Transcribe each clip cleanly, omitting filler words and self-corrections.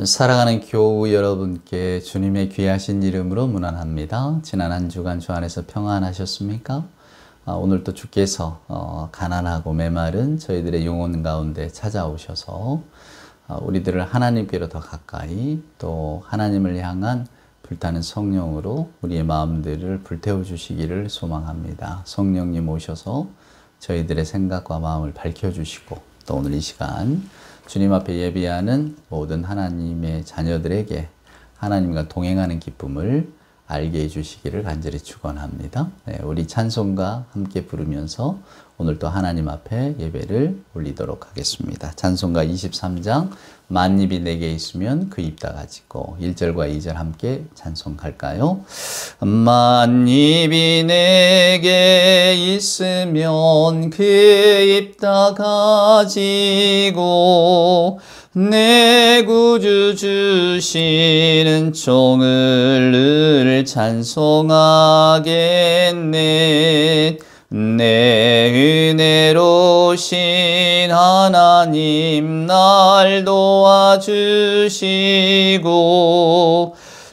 사랑하는 교우 여러분께 주님의 귀하신 이름으로 문안합니다. 지난 한 주간 주 안에서 평안하셨습니까? 오늘도 주께서 가난하고 메마른 저희들의 영혼 가운데 찾아오셔서 우리들을 하나님께로 더 가까이 또 하나님을 향한 불타는 성령으로 우리의 마음들을 불태워 주시기를 소망합니다. 성령님 오셔서 저희들의 생각과 마음을 밝혀주시고 또 오늘 이 시간 주님 앞에 예비하는 모든 하나님의 자녀들에게 하나님과 동행하는 기쁨을 알게 해주시기를 간절히 축원합니다. 우리 찬송가 함께 부르면서 오늘 또 하나님 앞에 예배를 올리도록 하겠습니다. 찬송가 23장 만입이 내게 있으면 그 입 다 가지고 1절과 2절 함께 찬송할까요? 만입이 내게 있으면 그 입 다 가지고 내 구주 주시는 종을 늘 찬송하겠네. 내 은혜로신 하나님 날 도와주시고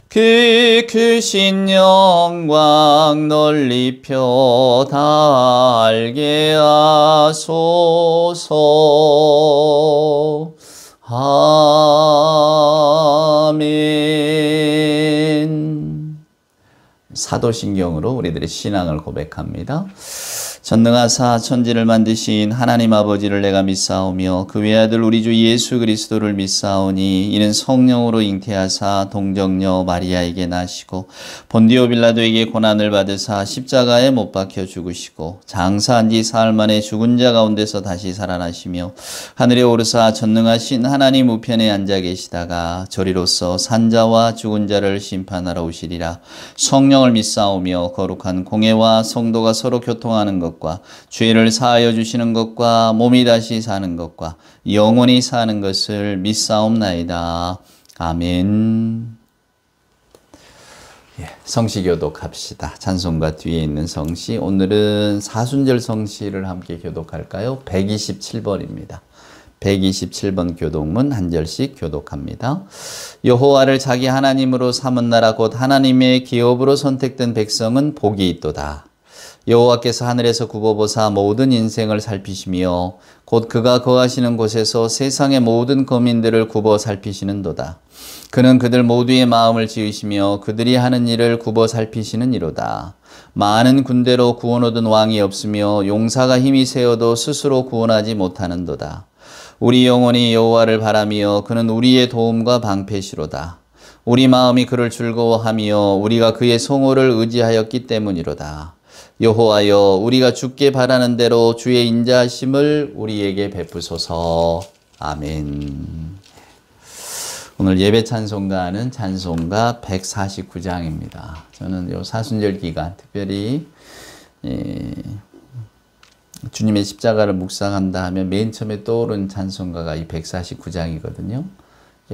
그 크신 영광 널리 펴 알게 하소서. 아멘. 사도신경으로 우리들의 신앙을 고백합니다. 전능하사 천지를 만드신 하나님 아버지를 내가 믿사오며 그 외아들 우리 주 예수 그리스도를 믿사오니 이는 성령으로 잉태하사 동정녀 마리아에게 나시고 본디오 빌라도에게 고난을 받으사 십자가에 못 박혀 죽으시고 장사한 지 사흘 만에 죽은 자 가운데서 다시 살아나시며 하늘에 오르사 전능하신 하나님 우편에 앉아 계시다가 저리로서 산자와 죽은 자를 심판하러 오시리라. 성령을 믿사오며 거룩한 공회와 성도가 서로 교통하는 것 죄를 사하여 주시는 것과 몸이 다시 사는 것과 영원히 사는 것을 믿사옵나이다. 아멘. 성시 교독합시다. 찬송가 뒤에 있는 성시, 오늘은 사순절 성시를 함께 교독할까요? 127번입니다. 127번 교독문 한 절씩 교독합니다. 여호와를 자기 하나님으로 삼은 나라 곧 하나님의 기업으로 선택된 백성은 복이 있도다. 여호와께서 하늘에서 굽어보사 모든 인생을 살피시며 곧 그가 거하시는 곳에서 세상의 모든 거민들을 굽어 살피시는도다. 그는 그들 모두의 마음을 지으시며 그들이 하는 일을 굽어 살피시는 이로다. 많은 군대로 구원 얻은 왕이 없으며 용사가 힘이 세어도 스스로 구원하지 못하는도다. 우리 영혼이 여호와를 바라며 그는 우리의 도움과 방패시로다. 우리 마음이 그를 즐거워하며 우리가 그의 성호를 의지하였기 때문이로다. 여호와여, 우리가 주께 바라는 대로 주의 인자하심을 우리에게 베푸소서. 아멘. 오늘 예배 찬송가는 찬송가 149장입니다. 저는 요 사순절 기간 특별히 주님의 십자가를 묵상한다 하면 맨 처음에 떠오른 찬송가가 이 149장이거든요.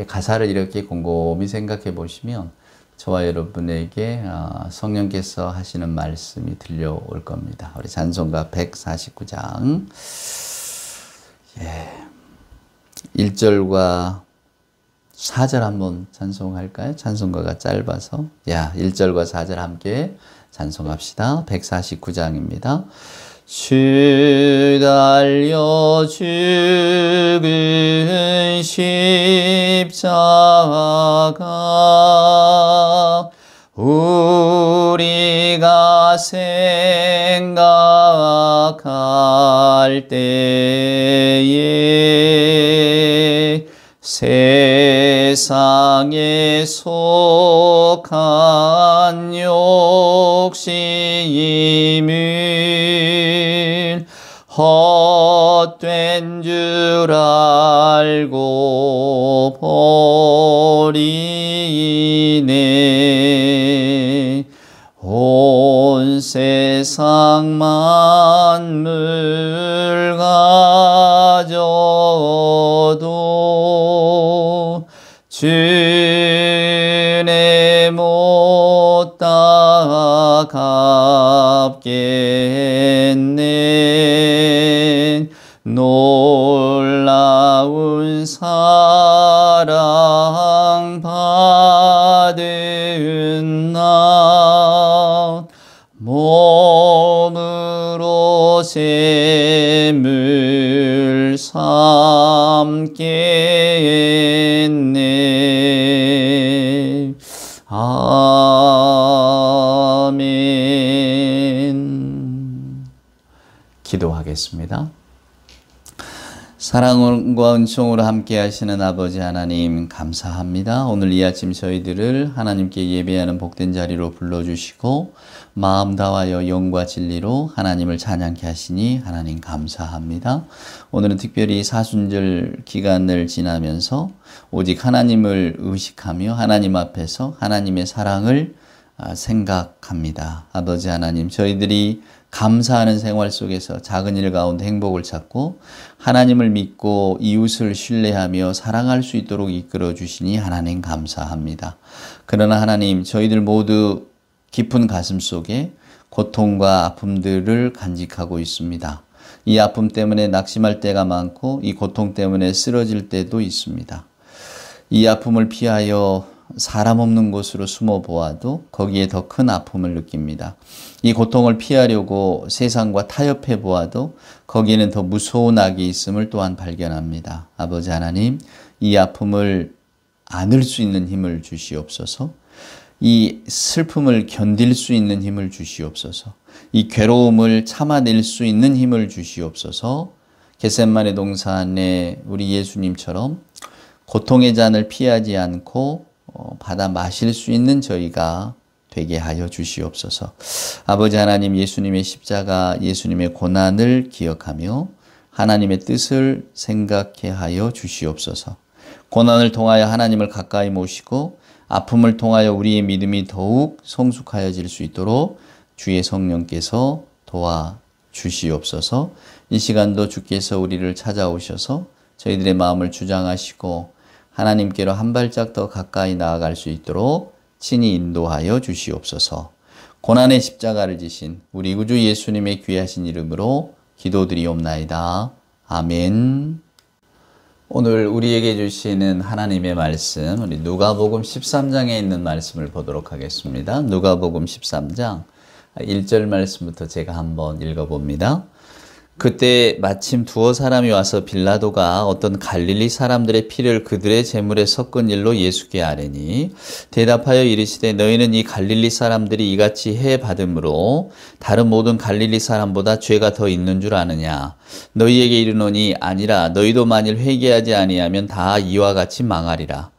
가사를 이렇게 곰곰이 생각해 보시면 저와 여러분에게 성령께서 하시는 말씀이 들려올 겁니다. 우리 찬송가 149장 1절과 4절 한번 찬송할까요? 찬송가가 짧아서 1절과 4절 함께 찬송합시다. 149장입니다. 주 달려 죽은 십자가 우리가 생각할 때에 세상에 속한 욕심을 헛된 줄 알고 버리네. 온 세상 만물 가져도 주의 못 따갑겠네. 놀라운 사랑 셈을 삼겠네. 아멘. 기도하겠습니다. 사랑과 은총으로 함께 하시는 아버지 하나님 감사합니다. 오늘 이 아침 저희들을 하나님께 예배하는 복된 자리로 불러주시고 마음 다하여 영과 진리로 하나님을 찬양케 하시니 하나님 감사합니다. 오늘은 특별히 사순절 기간을 지나면서 오직 하나님을 의식하며 하나님 앞에서 하나님의 사랑을 생각합니다. 아버지 하나님, 저희들이 감사하는 생활 속에서 작은 일 가운데 행복을 찾고 하나님을 믿고 이웃을 신뢰하며 사랑할 수 있도록 이끌어 주시니 하나님 감사합니다. 그러나 하나님, 저희들 모두 깊은 가슴 속에 고통과 아픔들을 간직하고 있습니다. 이 아픔 때문에 낙심할 때가 많고 이 고통 때문에 쓰러질 때도 있습니다. 이 아픔을 피하여 사람 없는 곳으로 숨어 보아도 거기에 더 큰 아픔을 느낍니다. 이 고통을 피하려고 세상과 타협해 보아도 거기에는 더 무서운 악이 있음을 또한 발견합니다. 아버지 하나님, 이 아픔을 안을 수 있는 힘을 주시옵소서. 이 슬픔을 견딜 수 있는 힘을 주시옵소서. 이 괴로움을 참아낼 수 있는 힘을 주시옵소서. 겟세마네 동산에 우리 예수님처럼 고통의 잔을 피하지 않고 받아 마실 수 있는 저희가 되게 하여 주시옵소서. 아버지 하나님, 예수님의 십자가, 예수님의 고난을 기억하며 하나님의 뜻을 생각해 하여 주시옵소서. 고난을 통하여 하나님을 가까이 모시고 아픔을 통하여 우리의 믿음이 더욱 성숙하여질 수 있도록 주의 성령께서 도와 주시옵소서. 이 시간도 주께서 우리를 찾아오셔서 저희들의 마음을 주장하시고 하나님께로 한 발짝 더 가까이 나아갈 수 있도록 친히 인도하여 주시옵소서. 고난의 십자가를 지신 우리 구주 예수님의 귀하신 이름으로 기도드리옵나이다. 아멘. 오늘 우리에게 주시는 하나님의 말씀, 우리 누가복음 13장에 있는 말씀을 보도록 하겠습니다. 누가복음 13장 1절 말씀부터 제가 한번 읽어봅니다. 그때 마침 두어 사람이 와서 빌라도가 어떤 갈릴리 사람들의 피를 그들의 제물에 섞은 일로 예수께 아뢰니 대답하여 이르시되 너희는 이 갈릴리 사람들이 이같이 해 받음으로 다른 모든 갈릴리 사람보다 죄가 더 있는 줄 아느냐. 너희에게 이르노니 아니라 너희도 만일 회개하지 아니하면 다 이와 같이 망하리라.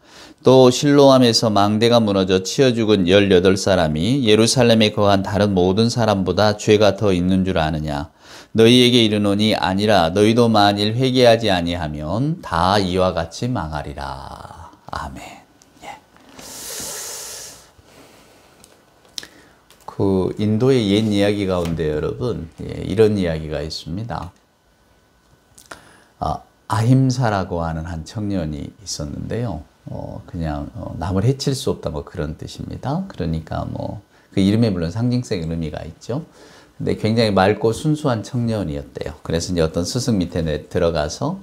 또 실로암에서 망대가 무너져 치어 죽은 18사람이 예루살렘에 거한 다른 모든 사람보다 죄가 더 있는 줄 아느냐. 너희에게 이르노니 아니라 너희도 만일 회개하지 아니하면 다 이와 같이 망하리라. 아멘. 예. 그 인도의 옛 이야기 가운데 여러분, 이런 이야기가 있습니다. 아힘사라고 하는 한 청년이 있었는데요. 그냥 남을 해칠 수 없다 뭐 그런 뜻입니다. 그러니까 뭐 그 이름에 물론 상징적인 의미가 있죠. 근데 굉장히 맑고 순수한 청년이었대요. 그래서 이제 어떤 스승 밑에 들어가서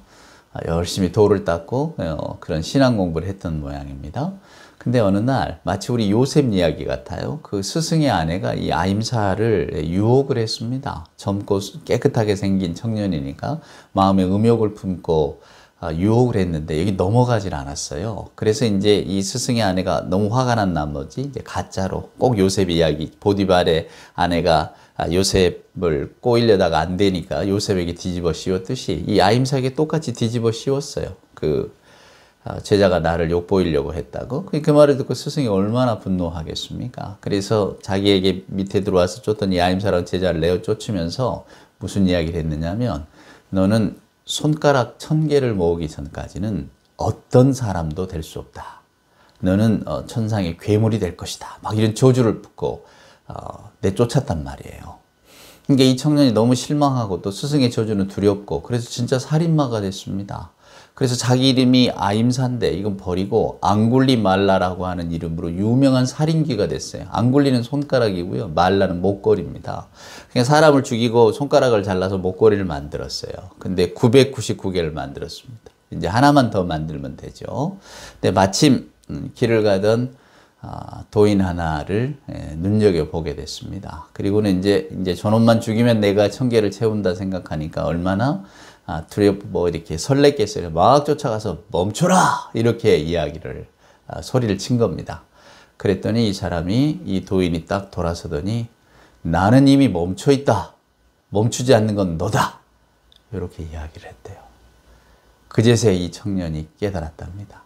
열심히 돌을 닦고 그런 신앙 공부를 했던 모양입니다. 근데 어느 날 마치 우리 요셉 이야기 같아요. 그 스승의 아내가 이 아임사를 유혹을 했습니다. 젊고 깨끗하게 생긴 청년이니까 마음에 음욕을 품고 유혹을 했는데 여기 넘어가질 않았어요. 그래서 이제 이 스승의 아내가 너무 화가 난 나머지 이제 가짜로 꼭 요셉 이야기, 보디발의 아내가 요셉을 꼬이려다가 안 되니까 요셉에게 뒤집어 씌웠듯이 이 아임사에게 똑같이 뒤집어 씌웠어요. 그 제자가 나를 욕보이려고 했다고. 그 말을 듣고 스승이 얼마나 분노하겠습니까? 그래서 자기에게 밑에 들어와서 쫓던 이 아임사랑 제자를 내어 쫓으면서 무슨 이야기를 했느냐면 너는 손가락 1000개를 모으기 전까지는 어떤 사람도 될 수 없다. 너는 천상의 괴물이 될 것이다. 막 이런 저주를 붙고 내쫓았단 말이에요. 그러니까 이 청년이 너무 실망하고 또 스승의 저주는 두렵고 그래서 진짜 살인마가 됐습니다. 그래서 자기 이름이 아임사인데 이건 버리고 앙굴리 말라라고 하는 이름으로 유명한 살인귀가 됐어요. 앙굴리는 손가락이고요. 말라는 목걸이입니다. 그냥 사람을 죽이고 손가락을 잘라서 목걸이를 만들었어요. 근데 999개를 만들었습니다. 이제 하나만 더 만들면 되죠. 근데 마침 길을 가던 도인 하나를 눈여겨보게 됐습니다. 그리고는 이제 저놈만 죽이면 내가 천계를 채운다 생각하니까 얼마나 두렵고 이렇게 설렜겠어요. 막 쫓아가서 멈춰라! 이렇게 이야기를, 소리를 친 겁니다. 그랬더니 이 사람이, 이 도인이 딱 돌아서더니 나는 이미 멈춰 있다. 멈추지 않는 건 너다. 이렇게 이야기를 했대요. 그제서야 이 청년이 깨달았답니다.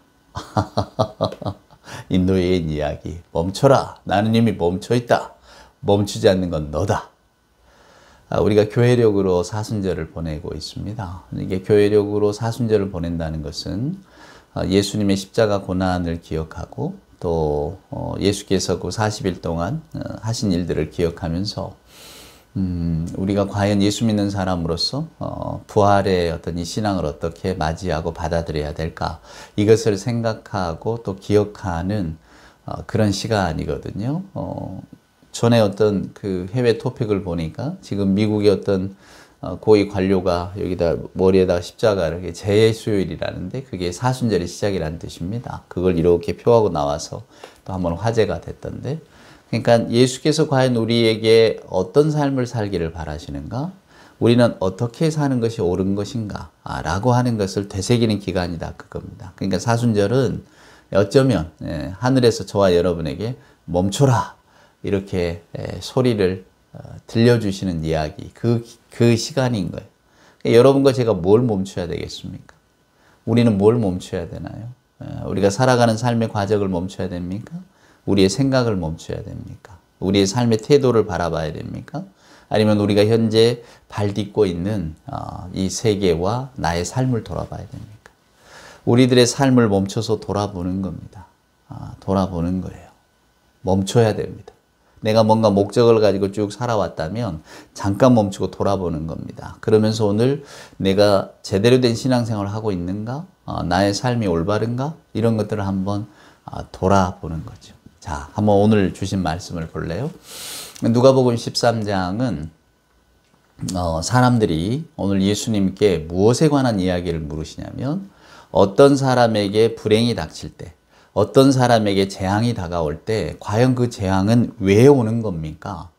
인도여인 이야기. 멈춰라. 나는 이미 멈춰 있다. 멈추지 않는 건 너다. 우리가 교회력으로 사순절을 보내고 있습니다. 이게 교회력으로 사순절을 보낸다는 것은 예수님의 십자가 고난을 기억하고 또 예수께서 그 40일 동안 하신 일들을 기억하면서 우리가 과연 예수 믿는 사람으로서 부활의 어떤 이 신앙을 어떻게 맞이하고 받아들여야 될까, 이것을 생각하고 또 기억하는 그런 시간이거든요. 전에 어떤 그 해외 토픽을 보니까 지금 미국의 어떤 고위 관료가 여기다 머리에다가 십자가를 재수요일이라는데 그게 사순절의 시작이라는 뜻입니다. 그걸 이렇게 표하고 나와서 또 한번 화제가 됐던데, 그러니까 예수께서 과연 우리에게 어떤 삶을 살기를 바라시는가? 우리는 어떻게 사는 것이 옳은 것인가? 라고 하는 것을 되새기는 기간이다, 그겁니다. 그러니까 사순절은 어쩌면 하늘에서 저와 여러분에게 멈춰라! 이렇게 소리를 들려주시는 이야기, 그 시간인 거예요. 그러니까 여러분과 제가 뭘 멈춰야 되겠습니까? 우리는 뭘 멈춰야 되나요? 우리가 살아가는 삶의 과정을 멈춰야 됩니까? 우리의 생각을 멈춰야 됩니까? 우리의 삶의 태도를 바라봐야 됩니까? 아니면 우리가 현재 발 딛고 있는 이 세계와 나의 삶을 돌아봐야 됩니까? 우리들의 삶을 멈춰서 돌아보는 겁니다. 돌아보는 거예요. 멈춰야 됩니다. 내가 뭔가 목적을 가지고 쭉 살아왔다면 잠깐 멈추고 돌아보는 겁니다. 그러면서 오늘 내가 제대로 된 신앙생활을 하고 있는가? 나의 삶이 올바른가? 이런 것들을 한번 돌아보는 거죠. 자, 한번 오늘 주신 말씀을 볼래요? 누가복음 13장은 사람들이 오늘 예수님께 무엇에 관한 이야기를 물으시냐면, 어떤 사람에게 불행이 닥칠 때, 어떤 사람에게 재앙이 다가올 때 과연 그 재앙은 왜 오는 겁니까?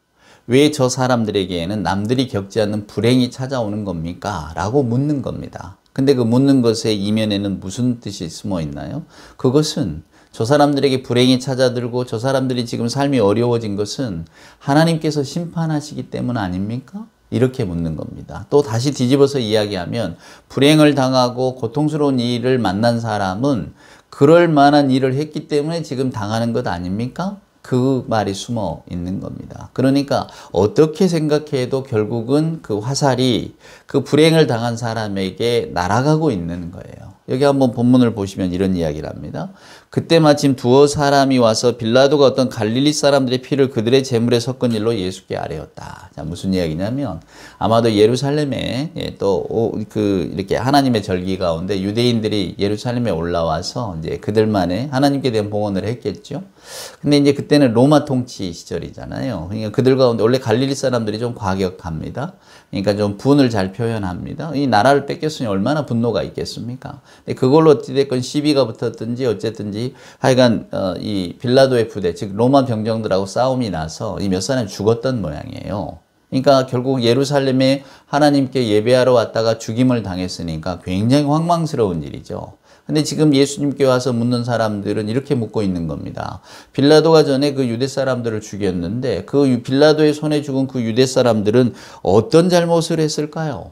왜 저 사람들에게는 남들이 겪지 않는 불행이 찾아오는 겁니까? 라고 묻는 겁니다. 근데 그 묻는 것의 이면에는 무슨 뜻이 숨어 있나요? 그것은 저 사람들에게 불행이 찾아들고 저 사람들이 지금 삶이 어려워진 것은 하나님께서 심판하시기 때문 아닙니까? 이렇게 묻는 겁니다. 또 다시 뒤집어서 이야기하면 불행을 당하고 고통스러운 일을 만난 사람은 그럴 만한 일을 했기 때문에 지금 당하는 것 아닙니까? 그 말이 숨어 있는 겁니다. 그러니까 어떻게 생각해도 결국은 그 화살이 그 불행을 당한 사람에게 날아가고 있는 거예요. 여기 한번 본문을 보시면 이런 이야기를 합니다. 그때 마침 두어 사람이 와서 빌라도가 어떤 갈릴리 사람들의 피를 그들의 제물에 섞은 일로 예수께 아뢰었다. 자, 무슨 이야기냐면 아마도 예루살렘에 또 이렇게 하나님의 절기 가운데 유대인들이 예루살렘에 올라와서 이제 그들만의 하나님께 대한 봉헌을 했겠죠. 근데 이제 그때는 로마 통치 시절이잖아요. 그러니까 그들 가운데 원래 갈릴리 사람들이 좀 과격합니다. 그러니까 좀 분을 잘 표현합니다. 이 나라를 뺏겼으니 얼마나 분노가 있겠습니까? 근데 그걸로 어찌됐건 시비가 붙었든지 어쨌든지 하여간 이 빌라도의 부대, 즉 로마 병정들하고 싸움이 나서 이 몇 사람이 죽었던 모양이에요. 그러니까 결국 예루살렘에 하나님께 예배하러 왔다가 죽임을 당했으니까 굉장히 황망스러운 일이죠. 근데 지금 예수님께 와서 묻는 사람들은 이렇게 묻고 있는 겁니다. 빌라도가 전에 그 유대 사람들을 죽였는데 그 빌라도의 손에 죽은 그 유대 사람들은 어떤 잘못을 했을까요?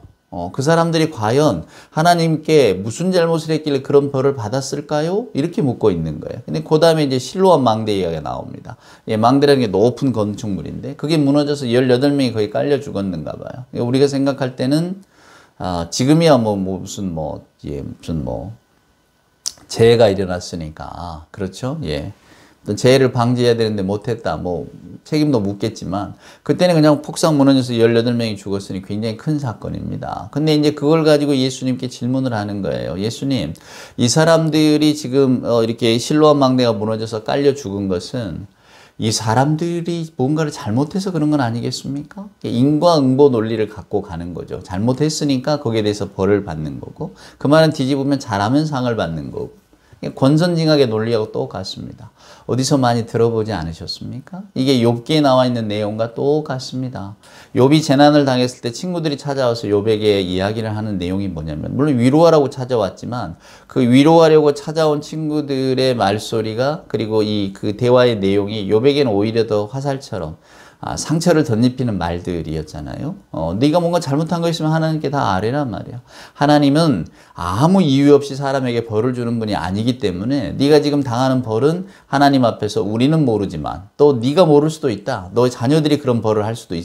그 사람들이 과연 하나님께 무슨 잘못을 했길래 그런 벌을 받았을까요? 이렇게 묻고 있는 거예요. 근데 그 다음에 이제 실로암 망대 이야기가 나옵니다. 망대라는 게 높은 건축물인데 그게 무너져서 18명이 거의 깔려 죽었는가 봐요. 우리가 생각할 때는 지금이야 무슨 재해가 일어났으니까 그렇죠? 예. 어떤 재해를 방지해야 되는데 못했다. 책임도 묻겠지만 그때는 그냥 폭삭 무너져서 18명이 죽었으니 굉장히 큰 사건입니다. 근데 이제 그걸 가지고 예수님께 질문을 하는 거예요. 예수님, 이 사람들이 지금 이렇게 실로암 망대가 무너져서 깔려 죽은 것은 이 사람들이 뭔가를 잘못해서 그런 건 아니겠습니까? 인과응보 논리를 갖고 가는 거죠. 잘못했으니까 거기에 대해서 벌을 받는 거고, 그 말은 뒤집으면 잘하면 상을 받는 거고, 권선징악의 논리하고 똑같습니다. 어디서 많이 들어보지 않으셨습니까? 이게 욥기에 나와 있는 내용과 똑같습니다. 욥이 재난을 당했을 때 친구들이 찾아와서 욥에게 이야기를 하는 내용이 뭐냐면, 물론 위로하라고 찾아왔지만 그 위로하려고 찾아온 친구들의 말소리가, 그리고 그 대화의 내용이 욥에게는 오히려 더 화살처럼 상처를 덧입히는 말들이었잖아요. 네가 뭔가 잘못한 거 있으면 하나님께 다 아뢰란 말이야. 하나님은 아무 이유 없이 사람에게 벌을 주는 분이 아니기 때문에 네가 지금 당하는 벌은 하나님 앞에서 우리는 모르지만 또 네가 모를 수도 있다. 너의 자녀들이 그런 벌을 할 수도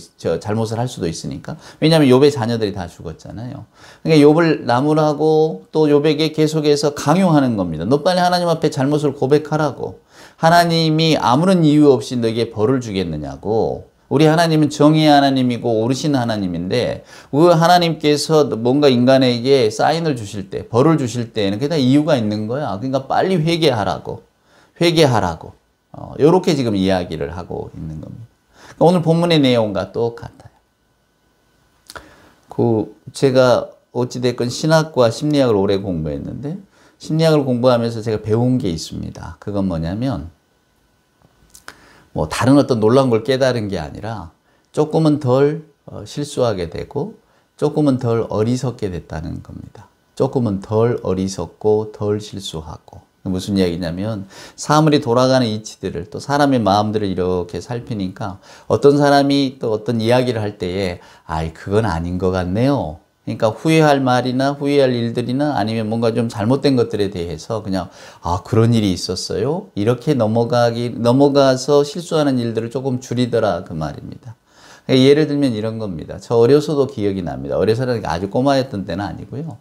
잘못을 할 수도 있으니까. 왜냐하면 욥의 자녀들이 다 죽었잖아요. 그러니까 욥을 나무라고 또 욥에게 계속해서 강요하는 겁니다. 너 빨리 하나님 앞에 잘못을 고백하라고. 하나님이 아무런 이유 없이 너에게 벌을 주겠느냐고. 우리 하나님은 정의의 하나님이고 오르신 하나님인데, 그 하나님께서 뭔가 인간에게 사인을 주실 때, 벌을 주실 때에는 그게 다 이유가 있는 거야. 그러니까 빨리 회개하라고. 이렇게 지금 이야기를 하고 있는 겁니다. 그러니까 오늘 본문의 내용과 똑같아요. 제가 어찌됐건 신학과 심리학을 오래 공부했는데, 심리학을 공부하면서 제가 배운 게 있습니다. 그건 뭐냐면, 다른 어떤 놀라운 걸 깨달은 게 아니라 조금은 덜 실수하게 되고 조금은 덜 어리석게 됐다는 겁니다. 조금은 덜 어리석고 덜 실수하고. 무슨 이야기냐면, 사물이 돌아가는 이치들을, 또 사람의 마음들을 이렇게 살피니까 어떤 사람이 또 어떤 이야기를 할 때에 그건 아닌 것 같네요. 그러니까 후회할 말이나 후회할 일들이나 아니면 뭔가 좀 잘못된 것들에 대해서 그냥 그런 일이 있었어요? 이렇게 넘어가서 실수하는 일들을 조금 줄이더라 그 말입니다. 예를 들면 이런 겁니다. 저 어려서도 기억이 납니다. 어려서는 아주 꼬마였던 때는 아니고요.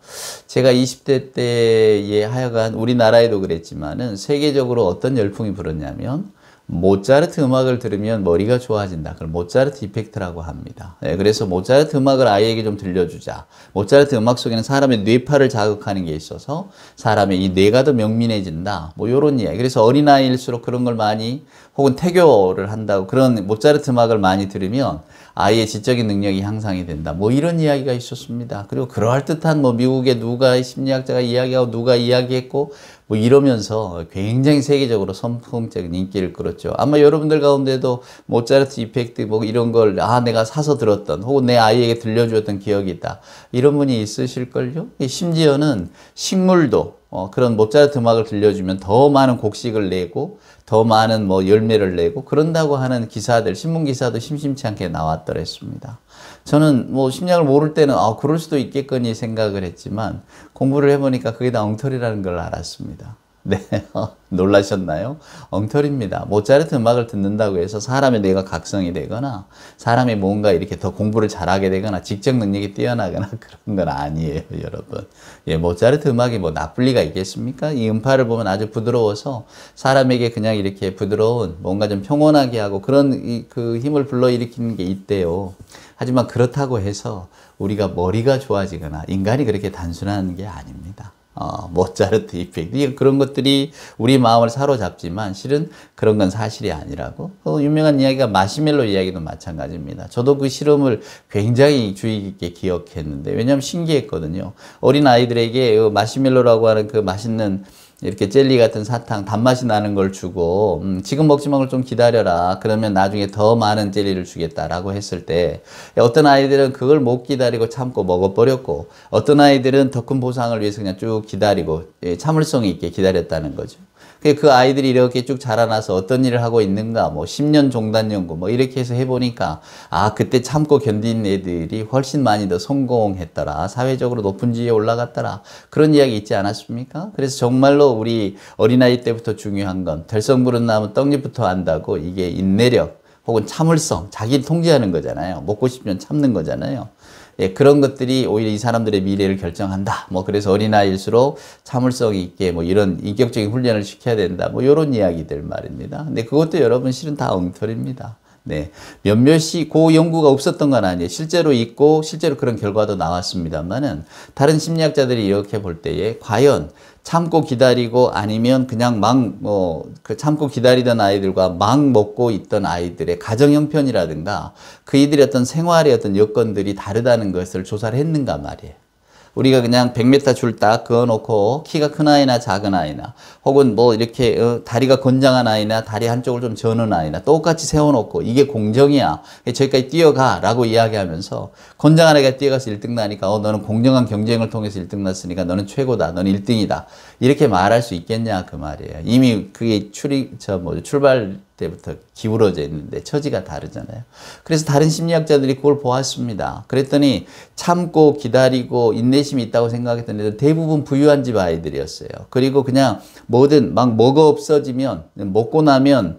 제가 20대 때에 하여간 우리나라에도 그랬지만은 세계적으로 어떤 열풍이 불었냐면, 모차르트 음악을 들으면 머리가 좋아진다. 그걸 모차르트 이펙트라고 합니다. 그래서 모차르트 음악을 아이에게 좀 들려주자. 모차르트 음악 속에는 사람의 뇌파를 자극하는 게 있어서 사람의 이 뇌가 더 명민해진다. 이런 이야기. 그래서 어린아이일수록 그런 걸 많이, 혹은 태교를 한다고, 그런 모차르트 음악을 많이 들으면 아이의 지적인 능력이 향상이 된다. 이런 이야기가 있었습니다. 그리고 그럴듯한 미국의 누가 심리학자가 이야기하고 누가 이야기했고 이러면서 굉장히 세계적으로 선풍적인 인기를 끌었죠. 아마 여러분들 가운데도 모차르트 이펙트 이런 걸 내가 사서 들었던, 혹은 내 아이에게 들려주었던 기억이 있다. 이런 분이 있으실걸요? 심지어는 식물도 그런 모차르트 음악을 들려주면 더 많은 곡식을 내고 더 많은 열매를 내고 그런다고 하는 기사들, 신문 기사도 심심치 않게 나왔더랬습니다. 저는 심리학을 모를 때는 그럴 수도 있겠거니 생각을 했지만, 공부를 해보니까 그게 다 엉터리라는 걸 알았습니다. 네, 놀라셨나요? 엉터리입니다. 모차르트 음악을 듣는다고 해서 사람의 뇌가 각성이 되거나 사람이 뭔가 이렇게 더 공부를 잘하게 되거나 직접 능력이 뛰어나거나 그런 건 아니에요, 여러분. 모차르트 음악이 나쁠 리가 있겠습니까? 이 음파를 보면 아주 부드러워서 사람에게 그냥 이렇게 부드러운, 뭔가 좀 평온하게 하고 그런 그 힘을 불러일으키는 게 있대요. 하지만 그렇다고 해서 우리가 머리가 좋아지거나 인간이 그렇게 단순한 게 아닙니다. 모차르트 이펙트, 그런 것들이 우리 마음을 사로잡지만 실은 그런 건 사실이 아니라고. 유명한 이야기가 마시멜로 이야기도 마찬가지입니다. 저도 그 실험을 굉장히 주의 깊게 기억했는데, 왜냐하면 신기했거든요. 어린 아이들에게 마시멜로라고 하는 그 맛있는 이렇게 젤리 같은 사탕, 단맛이 나는 걸 주고, 지금 먹지 말고 좀 기다려라. 그러면 나중에 더 많은 젤리를 주겠다라고 했을 때, 어떤 아이들은 그걸 못 기다리고 참고 먹어버렸고, 어떤 아이들은 더 큰 보상을 위해서 그냥 쭉 기다리고, 참을성 있게 기다렸다는 거죠. 그 아이들이 이렇게 쭉 자라나서 어떤 일을 하고 있는가, 10년 종단 연구, 이렇게 해서 해보니까, 그때 참고 견딘 애들이 훨씬 많이 더 성공했더라. 사회적으로 높은 지위에 올라갔더라. 그런 이야기 있지 않았습니까? 그래서 정말로 우리 어린아이 때부터 중요한 건, 들성 부른 나무 떡잎부터 안다고, 이게 인내력, 혹은 참을성, 자기를 통제하는 거잖아요. 먹고 싶으면 참는 거잖아요. 그런 것들이 오히려 이 사람들의 미래를 결정한다. 그래서 어린아이일수록 참을성 있게 이런 인격적인 훈련을 시켜야 된다. 이런 이야기들 말입니다. 근데 그것도 여러분 실은 다 엉터리입니다. 네. 몇몇이 그 연구가 없었던 건 아니에요. 실제로 있고 실제로 그런 결과도 나왔습니다만은, 다른 심리학자들이 이렇게 볼 때에 과연 참고 기다리고 아니면 그냥 참고 기다리던 아이들과 막 먹고 있던 아이들의 가정 형편이라든가 그 이들의 어떤 생활의 어떤 여건들이 다르다는 것을 조사를 했는가 말이에요. 우리가 그냥 100m 줄 딱 그어놓고 키가 큰 아이나 작은 아이나 혹은 뭐 이렇게 다리가 건장한 아이나 다리 한쪽을 좀 저는 아이나 똑같이 세워놓고 이게 공정이야. 저기까지 뛰어가 라고 이야기하면서 건장한 아이가 뛰어가서 1등 나니까 너는 공정한 경쟁을 통해서 1등 났으니까 너는 최고다. 너는 1등이다. 이렇게 말할 수 있겠냐 그 말이에요. 이미 그게 출발 때부터 기울어져 있는데 처지가 다르잖아요. 그래서 다른 심리학자들이 그걸 보았습니다. 그랬더니 참고 기다리고 인내심이 있다고 생각했던 애들 대부분 부유한 집 아이들이었어요. 그리고 그냥 뭐든 막 먹어 없어지면 먹고 나면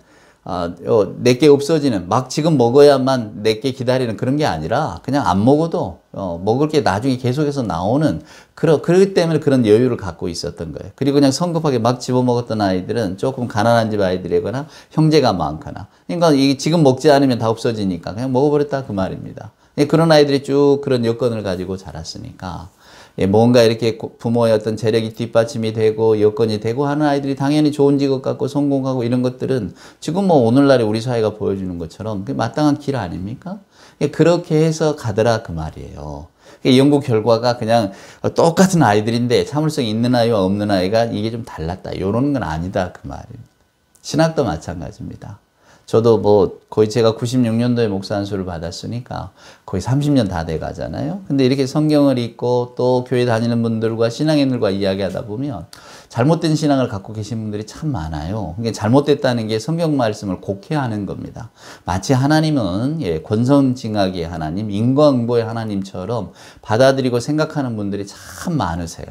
내게 없어지는 막 지금 먹어야만 내게 기다리는 그런 게 아니라 그냥 안 먹어도 먹을 게 나중에 계속해서 나오는 그렇기 때문에 그런 여유를 갖고 있었던 거예요. 그리고 그냥 성급하게 막 집어먹었던 아이들은 조금 가난한 집 아이들이거나 형제가 많거나 그러니까 이게 지금 먹지 않으면 다 없어지니까 그냥 먹어버렸다 그 말입니다. 그런 아이들이 쭉 그런 여건을 가지고 자랐으니까 뭔가 이렇게 부모의 어떤 재력이 뒷받침이 되고 여건이 되고 하는 아이들이 당연히 좋은 직업 갖고 성공하고 이런 것들은 지금 뭐 오늘날에 우리 사회가 보여주는 것처럼 마땅한 길 아닙니까? 그렇게 해서 가더라 그 말이에요. 연구 결과가 그냥 똑같은 아이들인데 참을성이 있는 아이와 없는 아이가 이게 좀 달랐다. 이런 건 아니다 그 말입니다. 신학도 마찬가지입니다. 저도 뭐 거의 제가 96년도에 목사 안수를 받았으니까 거의 30년 다 돼 가잖아요. 근데 이렇게 성경을 읽고 또 교회 다니는 분들과 신앙인들과 이야기하다 보면 잘못된 신앙을 갖고 계신 분들이 참 많아요. 그게 잘못됐다는 게 성경 말씀을 곡해하는 겁니다. 마치 하나님은 권선징악의 하나님, 인과응보의 하나님처럼 받아들이고 생각하는 분들이 참 많으세요.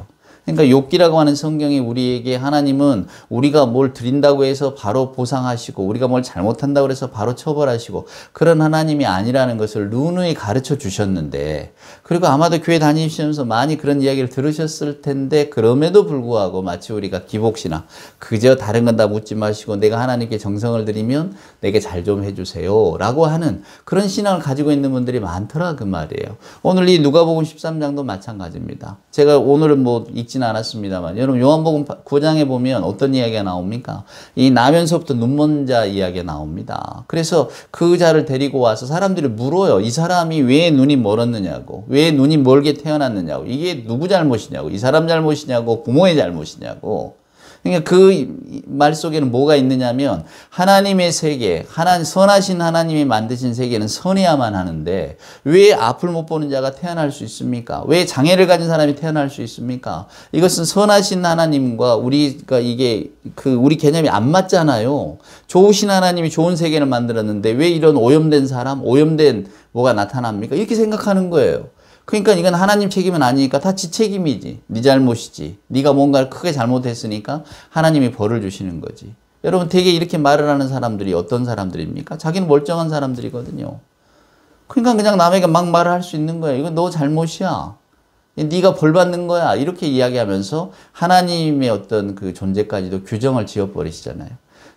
그러니까 욥기라고 하는 성경이 우리에게 하나님은 우리가 뭘 드린다고 해서 바로 보상하시고 우리가 뭘 잘못한다고 해서 바로 처벌하시고 그런 하나님이 아니라는 것을 누누이 가르쳐 주셨는데 그리고 아마도 교회 다니시면서 많이 그런 이야기를 들으셨을 텐데 그럼에도 불구하고 마치 우리가 기복신앙 그저 다른 건 다 묻지 마시고 내가 하나님께 정성을 드리면 내게 잘 좀 해주세요 라고 하는 그런 신앙을 가지고 있는 분들이 많더라 그 말이에요. 오늘 이 누가복음 13장도 마찬가지입니다. 제가 오늘은 뭐 읽지는 않았습니다만 여러분 요한복음 9장에 보면 어떤 이야기가 나옵니까? 이 나면서부터 눈먼 자 이야기가 나옵니다. 그래서 그 자를 데리고 와서 사람들이 물어요. 이 사람이 왜 눈이 멀었느냐고 왜 눈이 멀게 태어났느냐고 이게 누구 잘못이냐고 이 사람 잘못이냐고 부모의 잘못이냐고. 그러니까 그 말 속에는 뭐가 있느냐면 하나님의 세계, 선하신 하나님이 만드신 세계는 선해야만 하는데 왜 앞을 못 보는 자가 태어날 수 있습니까? 왜 장애를 가진 사람이 태어날 수 있습니까? 이것은 선하신 하나님과 우리가 이게 우리 개념이 안 맞잖아요. 좋으신 하나님이 좋은 세계를 만들었는데 왜 이런 오염된 사람, 오염된 뭐가 나타납니까? 이렇게 생각하는 거예요. 그러니까 이건 하나님 책임은 아니니까 다 지 책임이지. 네 잘못이지. 네가 뭔가를 크게 잘못했으니까 하나님이 벌을 주시는 거지. 여러분 되게 이렇게 말을 하는 사람들이 어떤 사람들입니까? 자기는 멀쩡한 사람들이거든요. 그러니까 그냥 남에게 막 말을 할 수 있는 거야. 이건 너 잘못이야. 네가 벌 받는 거야. 이렇게 이야기하면서 하나님의 어떤 그 존재까지도 규정을 지어버리시잖아요.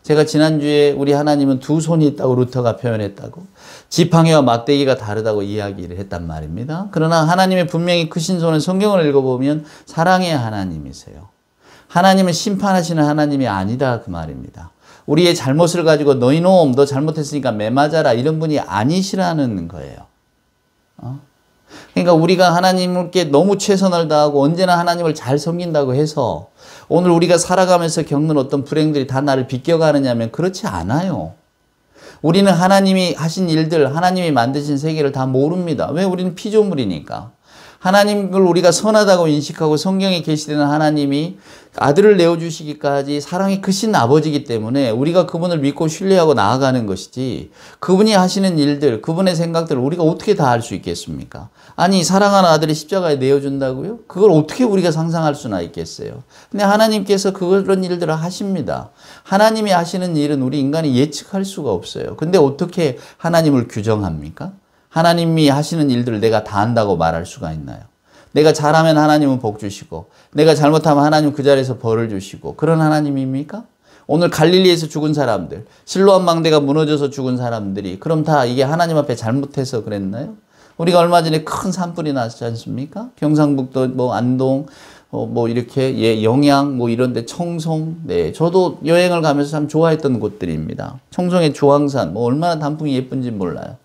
제가 지난주에 우리 하나님은 두 손이 있다고 루터가 표현했다고 지팡이와 막대기가 다르다고 이야기를 했단 말입니다. 그러나 하나님의 분명히 크신 손은 성경을 읽어보면 사랑의 하나님이세요. 하나님은 심판하시는 하나님이 아니다 그 말입니다. 우리의 잘못을 가지고 너희놈 너 잘못했으니까 매맞아라 이런 분이 아니시라는 거예요. 그러니까 우리가 하나님께 너무 최선을 다하고 언제나 하나님을 잘 섬긴다고 해서 오늘 우리가 살아가면서 겪는 어떤 불행들이 다 나를 비껴가느냐면 그렇지 않아요. 우리는 하나님이 하신 일들, 하나님이 만드신 세계를 다 모릅니다. 왜? 우리는 피조물이니까. 하나님을 우리가 선하다고 인식하고 성경에 계시되는 하나님이 아들을 내어주시기까지 사랑이 크신 아버지이기 때문에 우리가 그분을 믿고 신뢰하고 나아가는 것이지 그분이 하시는 일들, 그분의 생각들을 우리가 어떻게 다 알 수 있겠습니까? 아니 사랑하는 아들이 십자가에 내어준다고요? 그걸 어떻게 우리가 상상할 수나 있겠어요? 근데 하나님께서 그런 일들을 하십니다. 하나님이 하시는 일은 우리 인간이 예측할 수가 없어요. 근데 어떻게 하나님을 규정합니까? 하나님이 하시는 일들을 내가 다 한다고 말할 수가 있나요? 내가 잘하면 하나님은 복 주시고 내가 잘못하면 하나님은 그 자리에서 벌을 주시고 그런 하나님입니까? 오늘 갈릴리에서 죽은 사람들, 실로암 망대가 무너져서 죽은 사람들이 그럼 다 이게 하나님 앞에 잘못해서 그랬나요? 우리가 얼마 전에 큰 산불이 났지 않습니까? 경상북도 뭐 안동 뭐 이렇게 영양 뭐 이런 데 청송 저도 여행을 가면서 참 좋아했던 곳들입니다. 청송의 주황산 뭐 얼마나 단풍이 예쁜지 몰라요.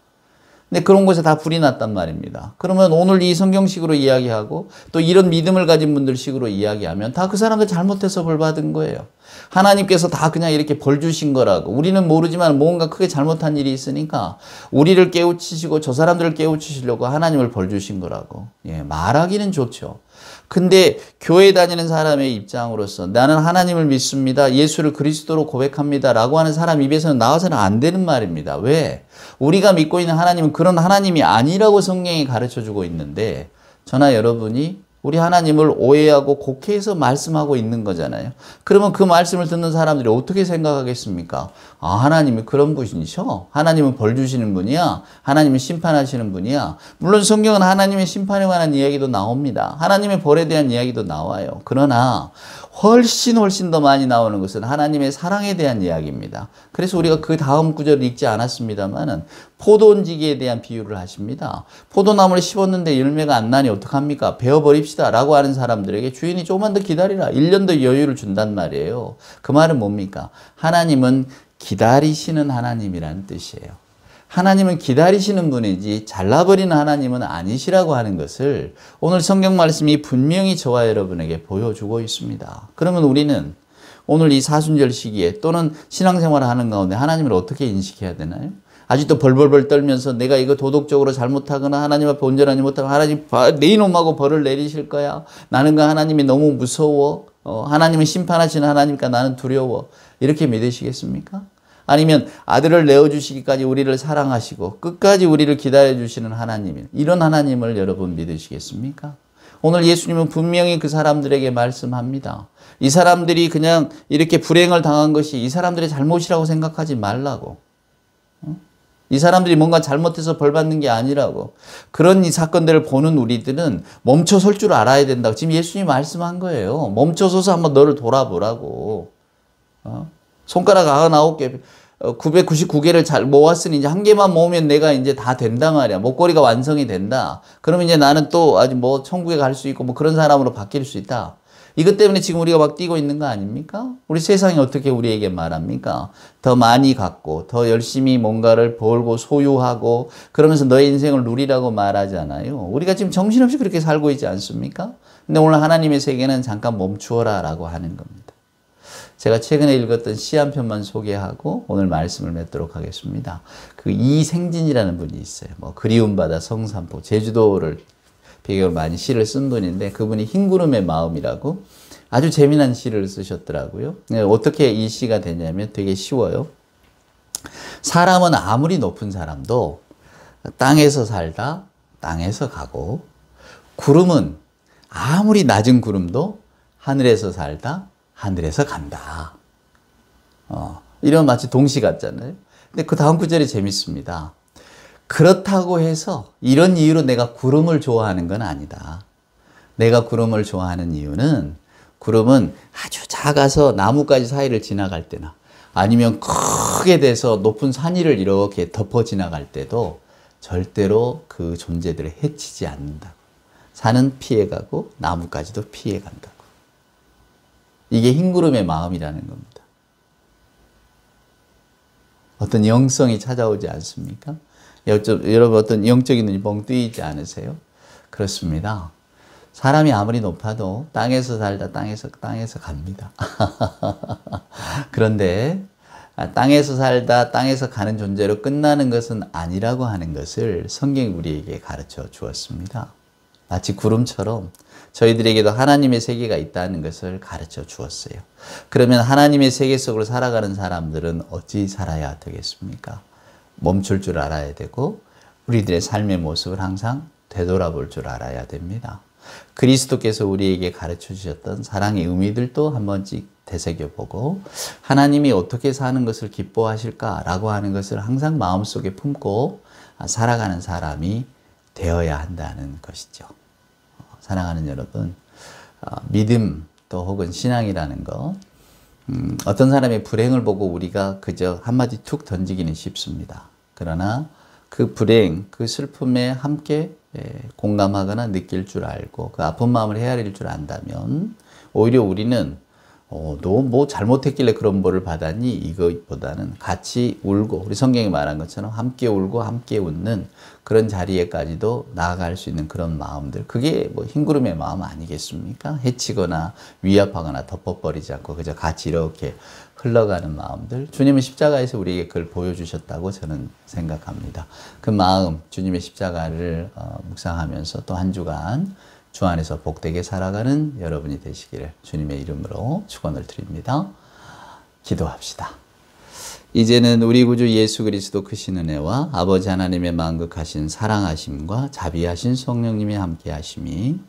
근데 그런 곳에 다 불이 났단 말입니다. 그러면 오늘 이 성경식으로 이야기하고 또 이런 믿음을 가진 분들식으로 이야기하면 다 그 사람들 잘못해서 벌 받은 거예요. 하나님께서 다 그냥 이렇게 벌 주신 거라고. 우리는 모르지만 뭔가 크게 잘못한 일이 있으니까 우리를 깨우치시고 저 사람들을 깨우치시려고 하나님을 벌 주신 거라고. 예, 말하기는 좋죠. 근데 교회 다니는 사람의 입장으로서 나는 하나님을 믿습니다. 예수를 그리스도로 고백합니다. 라고 하는 사람 입에서는 나와서는 안 되는 말입니다. 왜? 우리가 믿고 있는 하나님은 그런 하나님이 아니라고 성경이 가르쳐주고 있는데 저나 여러분이 우리 하나님을 오해하고 곡해해서 말씀하고 있는 거잖아요. 그러면 그 말씀을 듣는 사람들이 어떻게 생각하겠습니까? 아, 하나님이 그런 분이셔? 하나님은 벌 주시는 분이야? 하나님은 심판하시는 분이야? 물론 성경은 하나님의 심판에 관한 이야기도 나옵니다. 하나님의 벌에 대한 이야기도 나와요. 그러나 훨씬 더 많이 나오는 것은 하나님의 사랑에 대한 이야기입니다. 그래서 우리가 그 다음 구절을 읽지 않았습니다만은 포도원지기에 대한 비유를 하십니다. 포도나무를 심었는데 열매가 안 나니 어떡합니까? 베어버립시다 라고 하는 사람들에게 주인이 조금만 더 기다리라. 1년 더 여유를 준단 말이에요. 그 말은 뭡니까? 하나님은 기다리시는 하나님이라는 뜻이에요. 하나님은 기다리시는 분이지 잘라버리는 하나님은 아니시라고 하는 것을 오늘 성경 말씀이 분명히 저와 여러분에게 보여주고 있습니다. 그러면 우리는 오늘 이 사순절 시기에 또는 신앙생활을 하는 가운데 하나님을 어떻게 인식해야 되나요? 아직도 벌벌벌 떨면서 내가 이거 도덕적으로 잘못하거나 하나님 앞에 온전하지 못하면 하나님 내 이놈하고 벌을 내리실 거야. 나는 그 하나님이 너무 무서워. 하나님은 심판하시는 하나님이니까 나는 두려워. 이렇게 믿으시겠습니까? 아니면 아들을 내어주시기까지 우리를 사랑하시고 끝까지 우리를 기다려주시는 하나님, 이런 하나님을 여러분 믿으시겠습니까? 오늘 예수님은 분명히 그 사람들에게 말씀합니다. 이 사람들이 그냥 이렇게 불행을 당한 것이 이 사람들의 잘못이라고 생각하지 말라고. 이 사람들이 뭔가 잘못해서 벌 받는 게 아니라고. 그런 이 사건들을 보는 우리들은 멈춰 설 줄 알아야 된다고. 지금 예수님이 말씀한 거예요. 멈춰서서 한번 너를 돌아보라고. 손가락 99개, 999개를 잘 모았으니 이제 한 개만 모으면 내가 이제 다 된다 말이야. 목걸이가 완성이 된다. 그러면 이제 나는 또 아직 뭐 천국에 갈 수 있고 뭐 그런 사람으로 바뀔 수 있다. 이것 때문에 지금 우리가 막 뛰고 있는 거 아닙니까? 우리 세상이 어떻게 우리에게 말합니까? 더 많이 갖고, 더 열심히 뭔가를 벌고 소유하고, 그러면서 너의 인생을 누리라고 말하잖아요. 우리가 지금 정신없이 그렇게 살고 있지 않습니까? 근데 오늘 하나님의 세계는 잠깐 멈추어라 라고 하는 겁니다. 제가 최근에 읽었던 시 한 편만 소개하고 오늘 말씀을 맺도록 하겠습니다. 그 이생진이라는 분이 있어요. 뭐 그리움 바다 성산포, 제주도를 배경으로 많이 시를 쓴 분인데 그분이 흰구름의 마음이라고 아주 재미난 시를 쓰셨더라고요. 어떻게 이 시가 되냐면 되게 쉬워요. 사람은 아무리 높은 사람도 땅에서 살다 땅에서 가고, 구름은 아무리 낮은 구름도 하늘에서 살다 하늘에서 간다. 이런 마치 동시 같잖아요. 근데 그 다음 구절이 재밌습니다. 그렇다고 해서 이런 이유로 내가 구름을 좋아하는 건 아니다. 내가 구름을 좋아하는 이유는 구름은 아주 작아서 나뭇가지 사이를 지나갈 때나 아니면 크게 돼서 높은 산 위를 이렇게 덮어 지나갈 때도 절대로 그 존재들을 해치지 않는다고. 산은 피해가고 나뭇가지도 피해간다고. 이게 흰구름의 마음이라는 겁니다. 어떤 영성이 찾아오지 않습니까? 여러분 어떤 영적인 눈이 뻥 뜨이지 않으세요? 그렇습니다. 사람이 아무리 높아도 땅에서 살다 땅에서 갑니다. 그런데 땅에서 살다 땅에서 가는 존재로 끝나는 것은 아니라고 하는 것을 성경이 우리에게 가르쳐 주었습니다. 마치 구름처럼 저희들에게도 하나님의 세계가 있다는 것을 가르쳐 주었어요. 그러면 하나님의 세계 속으로 살아가는 사람들은 어찌 살아야 되겠습니까? 멈출 줄 알아야 되고 우리들의 삶의 모습을 항상 되돌아볼 줄 알아야 됩니다. 그리스도께서 우리에게 가르쳐 주셨던 사랑의 의미들도 한 번씩 되새겨보고 하나님이 어떻게 사는 것을 기뻐하실까라고 하는 것을 항상 마음속에 품고 살아가는 사람이 되어야 한다는 것이죠. 사랑하는 여러분, 믿음 또 혹은 신앙이라는 것, 어떤 사람의 불행을 보고 우리가 그저 한마디 툭 던지기는 쉽습니다. 그러나 그 불행, 그 슬픔에 함께 공감하거나 느낄 줄 알고 그 아픈 마음을 헤아릴 줄 안다면 오히려 우리는 너 뭐 잘못했길래 그런 벌을 받았니? 이것보다는 같이 울고, 우리 성경에 말한 것처럼 함께 울고 함께 웃는 그런 자리에까지도 나아갈 수 있는 그런 마음들. 그게 뭐 흰구름의 마음 아니겠습니까? 해치거나 위압하거나 덮어버리지 않고 그저 같이 이렇게 흘러가는 마음들. 주님은 십자가에서 우리에게 그걸 보여주셨다고 저는 생각합니다. 그 마음, 주님의 십자가를 묵상하면서 또 한 주간 주 안에서 복되게 살아가는 여러분이 되시기를 주님의 이름으로 축원을 드립니다. 기도합시다. 이제는 우리 구주 예수 그리스도 크신 은혜와 아버지 하나님의 만극하신 사랑하심과 자비하신 성령님의 함께 하심이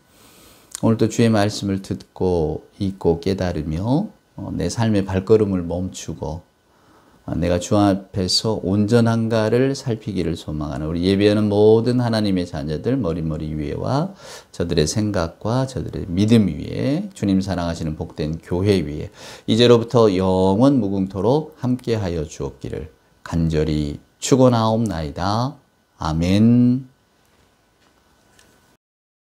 오늘도 주의 말씀을 듣고 읽고 깨달으며 내 삶의 발걸음을 멈추고 내가 주 앞에서 온전한가를 살피기를 소망하는 우리 예배하는 모든 하나님의 자녀들 머리머리 위에와 저들의 생각과 저들의 믿음 위에 주님 사랑하시는 복된 교회 위에 이제로부터 영원 무궁토록 함께하여 주옵기를 간절히 축원하옵나이다. 아멘.